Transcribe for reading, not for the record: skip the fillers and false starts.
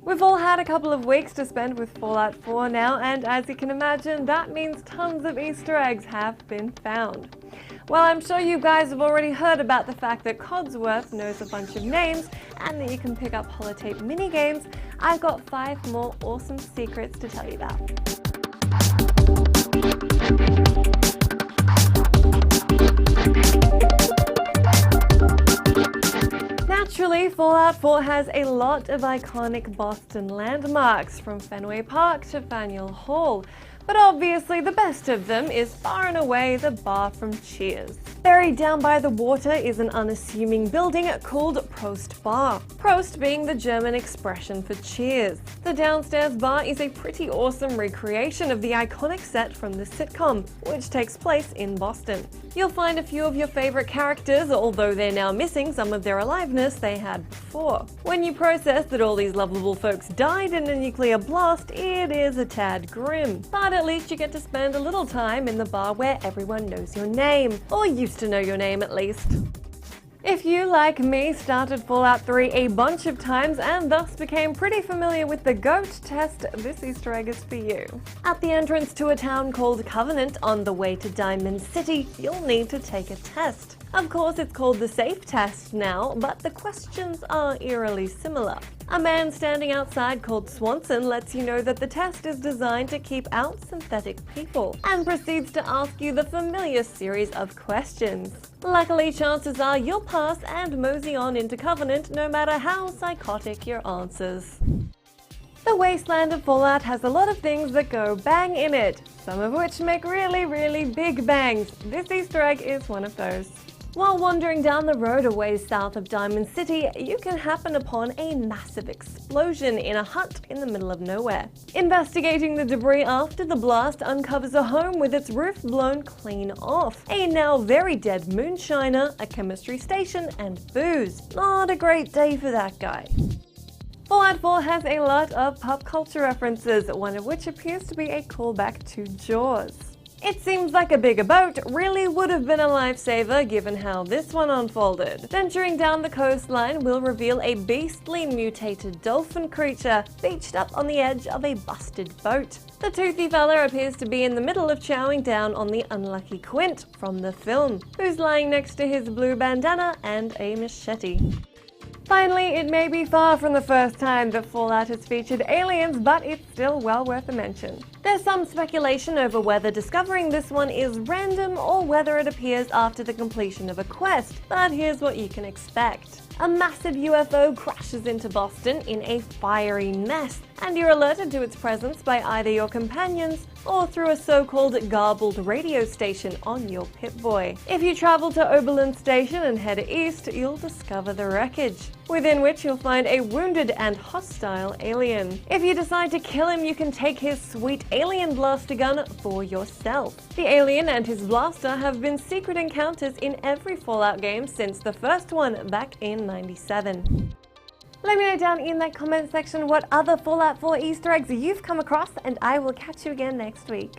We've all had a couple of weeks to spend with Fallout 4 now, and as you can imagine, that means tons of Easter eggs have been found. Well, I'm sure you guys have already heard about the fact that Codsworth knows a bunch of names and that you can pick up holotape minigames. I've got 5 more awesome secrets to tell you about. Naturally, Fallout 4 has a lot of iconic Boston landmarks, from Fenway Park to Faneuil Hall. But obviously the best of them is far and away the bar from Cheers. Buried down by the water is an unassuming building called Prost Bar, Prost being the German expression for cheers. The downstairs bar is a pretty awesome recreation of the iconic set from the sitcom, which takes place in Boston. You'll find a few of your favorite characters, although they're now missing some of their aliveness they had before. When you process that all these lovable folks died in a nuclear blast, it is a tad grim. But at least you get to spend a little time in the bar where everyone knows your name, or used to know your name at least. If you, like me, started Fallout 3 a bunch of times and thus became pretty familiar with the GOAT test, this Easter egg is for you. At the entrance to a town called Covenant on the way to Diamond City, you'll need to take a test. Of course, it's called the safe test now, but the questions are eerily similar. A man standing outside called Swanson lets you know that the test is designed to keep out synthetic people, and proceeds to ask you the familiar series of questions. Luckily, chances are you'll pass and mosey on into Covenant no matter how psychotic your answers. The wasteland of Fallout has a lot of things that go bang in it, some of which make really big bangs. This Easter egg is one of those. While wandering down the road a ways south of Diamond City, you can happen upon a massive explosion in a hut in the middle of nowhere. Investigating the debris after the blast uncovers a home with its roof blown clean off, a now very dead moonshiner, a chemistry station, and booze. Not a great day for that guy. Fallout 4 has a lot of pop culture references, one of which appears to be a callback to Jaws. It seems like a bigger boat really would have been a lifesaver given how this one unfolded. Venturing down the coastline will reveal a beastly mutated dolphin creature beached up on the edge of a busted boat. The toothy fella appears to be in the middle of chowing down on the unlucky Quint from the film, who's lying next to his blue bandana and a machete. Finally, it may be far from the first time that Fallout has featured aliens, but it's still well worth a mention. There's some speculation over whether discovering this one is random or whether it appears after the completion of a quest, but here's what you can expect. A massive UFO crashes into Boston in a fiery mess, and you're alerted to its presence by either your companions or through a so-called garbled radio station on your Pip-Boy. If you travel to Oberlin Station and head east, you'll discover the wreckage, within which you'll find a wounded and hostile alien. If you decide to kill him, you can take his sweet alien blaster gun for yourself. The alien and his blaster have been secret encounters in every Fallout game since the first one back in '97. Let me know down in that comment section what other Fallout 4 Easter eggs you've come across, and I will catch you again next week.